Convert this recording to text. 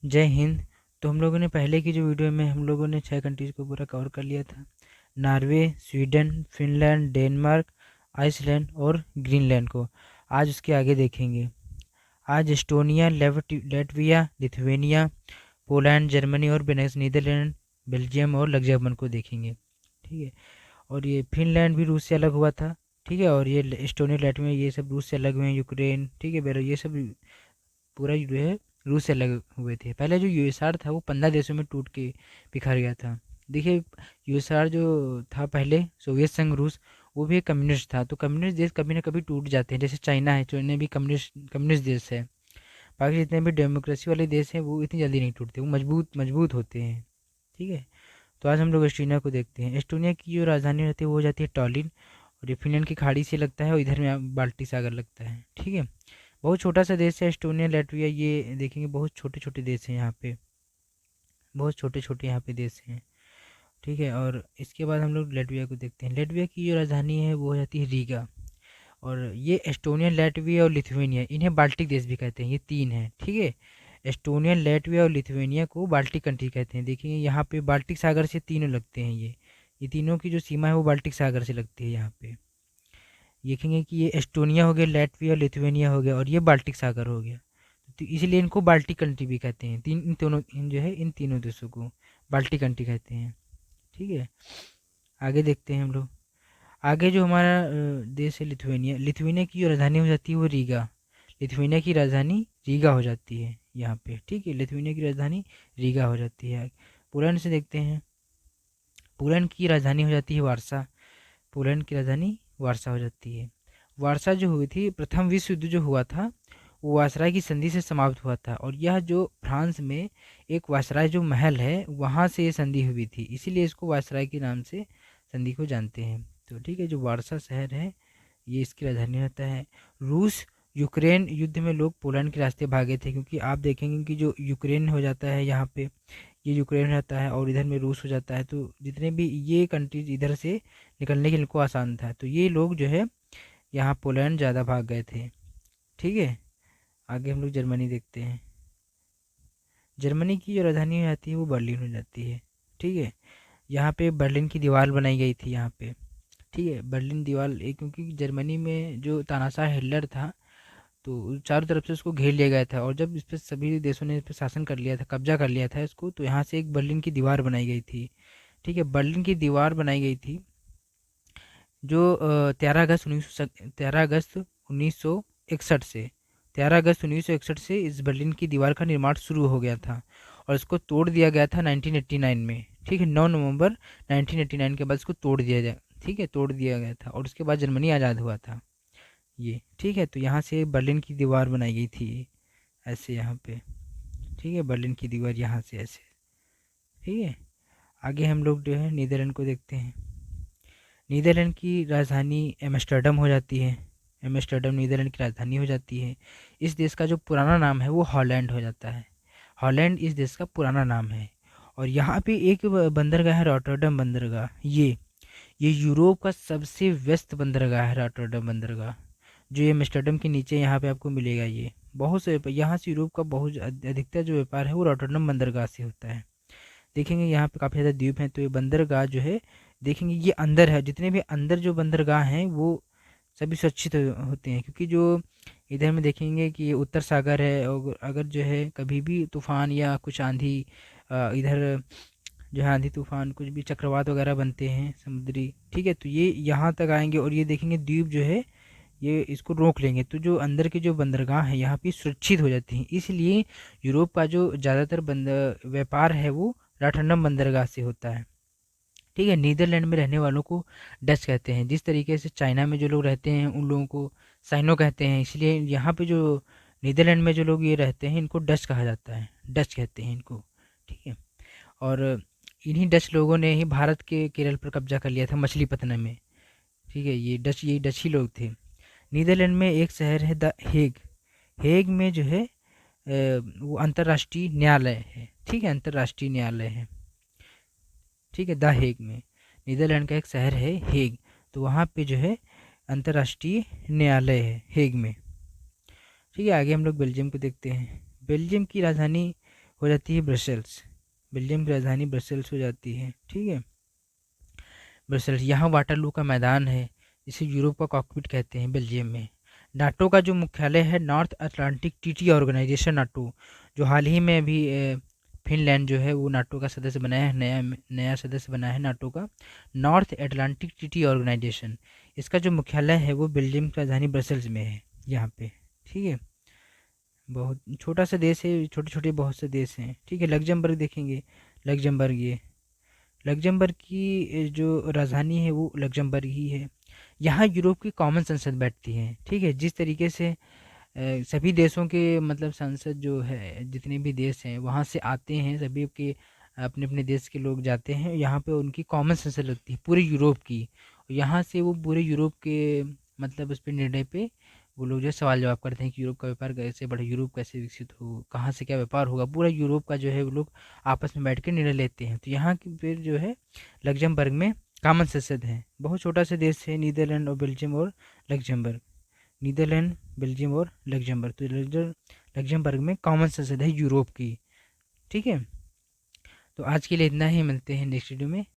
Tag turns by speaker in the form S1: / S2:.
S1: जय हिंद। तो हम लोगों ने पहले की जो वीडियो में हम लोगों ने 6 कंट्रीज़ को पूरा कवर कर लिया था। Norway, Sweden, Finland, Denmark, Iceland और ग्रीनलैंड को आज उसके आगे देखेंगे। आज Estonia, Latvia, Lithuania, Poland, Germany और नीदरलैंड, बेल्जियम और लग्जमबर्ग को देखेंगे। ठीक है। और ये फिनलैंड भी रूस से अलग हुआ था। ठीक है। और ये एस्टोनिया, लातविया ये सब रूस से अलग हुए हैं। यूक्रेन, ठीक है, ये सब पूरा जो है रूस से अलग हुए थे। पहले जो यूएसआर था वो 15 देशों में टूट के बिखर गया था। देखिए, यूएसआर जो था पहले, सोवियत संघ रूस, वो भी एक कम्युनिस्ट था। तो कम्युनिस्ट देश कभी ना कभी टूट जाते हैं। जैसे चाइना है, चाइना भी कम्युनिस्ट कम्युनिस्ट देश है। बाकी जितने भी डेमोक्रेसी वाले देश हैं वो इतनी जल्दी नहीं टूटते, वो मजबूत मजबूत होते हैं। ठीक है। तो आज हम लोग एस्टोनिया को देखते हैं। एस्टोनिया की जो राजधानी रहती है वो हो जाती है टॉलिन। और ये फिनलैंड की खाड़ी से लगता है और इधर में बाल्टिक सागर लगता है। ठीक है। बहुत छोटा सा देश है एस्टोनिया, लातविया, ये देखेंगे बहुत छोटे छोटे देश हैं यहाँ पे। बहुत छोटे छोटे यहाँ पे देश हैं। ठीक है। और इसके बाद हम लोग लातविया को देखते हैं। लातविया की जो राजधानी है वो हो जाती है रीगा। और ये एस्टोनिया, लातविया और लिथुआनिया, इन्हें बाल्टिक देश भी कहते हैं। ये तीन हैं। ठीक है। एस्टोनिया, लातविया और लिथुआनिया को बाल्टिक कंट्री कहते हैं। देखिए यहाँ पे बाल्टिक सागर से तीनों लगते हैं। ये तीनों की जो सीमा है वो बाल्टिक सागर से लगती है यहाँ पे। देखेंगे कि ये एस्टोनिया हो गया, लातविया, लिथुआनिया हो गया और ये बाल्टिक सागर हो गया। तो इसीलिए इनको बाल्टिक कंट्री भी कहते हैं। इन तीनों देशों को बाल्टिक कंट्री कहते हैं। ठीक है। आगे देखते हैं हम लोग। आगे जो हमारा देश है लिथुआनिया, लिथुआनिया की जो राजधानी हो जाती है वो रीगा। लिथुआनिया की राजधानी रीगा हो जाती है यहाँ पे। ठीक है। लिथुआनिया की राजधानी रीगा हो जाती है। पोलैंड से देखते हैं। पोलैंड की राजधानी हो जाती है वारसा। पोलैंड की राजधानी वारसा हो जाती है। वारसा जो हुई थी, प्रथम विश्व युद्ध जो हुआ था वो वायसराय की संधि से समाप्त हुआ था। और यह जो फ्रांस में एक वायसराय जो महल है वहाँ से ये संधि हुई थी, इसीलिए इसको वायसराय के नाम से संधि को जानते हैं। तो ठीक है, जो वारसा शहर है ये इसकी राजधानी रहता है। रूस यूक्रेन युद्ध में लोग पोलैंड के रास्ते भागे थे, क्योंकि आप देखेंगे कि जो यूक्रेन हो जाता है यहाँ पे, ये यूक्रेन रहता है और इधर में रूस हो जाता है। तो जितने भी ये कंट्रीज इधर से निकलने के लिए इनको आसान था, तो ये लोग जो है यहाँ पोलैंड ज़्यादा भाग गए थे। ठीक है। आगे हम लोग जर्मनी देखते हैं। जर्मनी की जो राजधानी हो जाती है वो बर्लिन हो जाती है। ठीक है। यहाँ पे बर्लिन की दीवार बनाई गई थी यहाँ पे। ठीक है। बर्लिन दीवार एक, क्योंकि जर्मनी में जो तानाशाह हिटलर था तो चारों तरफ से उसको घेर लिया गया था। और जब इस पर सभी देशों ने इस पर शासन कर लिया था, कब्जा कर लिया था इसको, तो यहाँ से एक बर्लिन की दीवार बनाई गई थी। ठीक है। बर्लिन की दीवार बनाई गई थी जो 13 अगस्त 1961 से 13 अगस्त 1961 से इस बर्लिन की दीवार का निर्माण शुरू हो गया था। और इसको तोड़ दिया गया था 1989 में। ठीक है। 9 नवंबर 1989 के बाद इसको तोड़ दिया जाए। ठीक है, तोड़ दिया गया था और उसके बाद जर्मनी आज़ाद हुआ था ये। ठीक है। तो यहाँ से बर्लिन की दीवार बनाई गई थी ऐसे यहाँ पे। ठीक है। बर्लिन की दीवार यहाँ से ऐसे। ठीक है। आगे हम लोग जो है नीदरलैंड को देखते हैं। नीदरलैंड की राजधानी एम्स्टर्डम हो जाती है। एम्स्टर्डम नीदरलैंड की राजधानी हो जाती है। इस देश का जो पुराना नाम है वो हॉलैंड हो जाता है। हॉलैंड इस देश का पुराना नाम है। और यहाँ पे एक बंदरगाह है, रॉटरडम बंदरगाह। ये यूरोप का सबसे व्यस्त बंदरगाह है, रॉटरडम बंदरगाह, जो ये एम्स्टर्डम के नीचे यहाँ पे आपको मिलेगा। ये बहुत से यहाँ से यूरोप का बहुत अधिकतर जो व्यापार है वो रॉटरडम बंदरगाह से होता है। देखेंगे यहाँ पे काफ़ी ज़्यादा द्वीप हैं। तो ये बंदरगाह जो है, देखेंगे ये अंदर है, जितने भी अंदर जो बंदरगाह हैं वो सभी सुरक्षित होते हैं। क्योंकि जो इधर में देखेंगे कि ये उत्तर सागर है, और अगर जो है कभी भी तूफान या कुछ आंधी, इधर जो है आंधी तूफान कुछ भी चक्रवात वगैरह बनते हैं समुद्री, ठीक है, तो ये यहाँ तक आएंगे और ये देखेंगे द्वीप जो है ये इसको रोक लेंगे। तो जो अंदर के जो बंदरगाह हैं यहाँ पे सुरक्षित हो जाती हैं। इसलिए यूरोप का जो ज़्यादातर व्यापार है वो रॉटरडम बंदरगाह से होता है। ठीक है। नीदरलैंड में रहने वालों को डच कहते हैं। जिस तरीके से चाइना में जो लोग रहते हैं उन लोगों को साइनो कहते हैं, इसलिए यहाँ पे जो नीदरलैंड में जो लोग ये रहते हैं इनको डच कहा जाता है, डच कहते हैं इनको। ठीक है। और इन्हीं डच लोगों ने ही भारत के केरल पर कब्जा कर लिया था, मछलीपत्तनम में। ठीक है। ये डच ही लोग थे। नीदरलैंड में एक शहर है द हेग। हेग में जो है वो अंतर्राष्ट्रीय न्यायालय है। ठीक है। अंतर्राष्ट्रीय न्यायालय है। ठीक है। द हेग में नीदरलैंड का एक शहर है हेग। तो वहाँ पे जो है अंतर्राष्ट्रीय न्यायालय है हेग में। ठीक है। आगे हम लोग बेल्जियम को देखते हैं। बेल्जियम की राजधानी हो जाती है ब्रसेल्स। बेल्जियम की राजधानी ब्रसेल्स हो जाती है, ठीक है। ब्रसेल्स, यहाँ वाटरलू का मैदान है, इसे यूरोप का कॉकपिट कहते हैं बेल्जियम में। नाटो का जो मुख्यालय है North Atlantic Treaty Organization NATO, जो हाल ही में अभी फिनलैंड जो है वो नाटो का सदस्य बना है, नया नया सदस्य बना है नाटो का, नॉर्थ अटलांटिक ट्रीटी ऑर्गेनाइजेशन। इसका जो मुख्यालय है वो बेल्जियम की राजधानी ब्रसेल्स में है, यहाँ पे, ठीक है। बहुत छोटा सा देश है, छोटे छोटे बहुत से देश हैं, ठीक है। लग्जमबर्ग देखेंगे, लग्जमबर्ग, ये लग्जमबर्ग की जो राजधानी है वो लग्जमबर्ग ही है। यहाँ यूरोप की कॉमन संसद बैठती है, ठीक है। जिस तरीके से सभी देशों के मतलब संसद जो है, जितने भी देश हैं वहाँ से आते हैं, सभी के अपने अपने देश के लोग जाते हैं, यहाँ पे उनकी कॉमन संसद लगती है पूरे यूरोप की। यहाँ से वो पूरे यूरोप के मतलब उस पर निर्णय पे वो लोग जो है सवाल जवाब करते हैं कि यूरोप का व्यापार कैसे बढ़े, यूरोप कैसे विकसित हो, कहाँ से क्या व्यापार होगा, पूरा यूरोप का जो है वो लोग आपस में बैठ के निर्णय लेते हैं। तो यहाँ की फिर जो है लग्जमबर्ग में कॉमन संसद है। बहुत छोटा सा देश है, नीदरलैंड और बेल्जियम और लग्जमबर्ग, नीदरलैंड, बेल्जियम और लग्जमबर्ग। तो लग्जमबर्ग में कॉमन संसद है यूरोप की, ठीक है। तो आज के लिए इतना ही, मिलते हैं नेक्स्ट वीडियो में।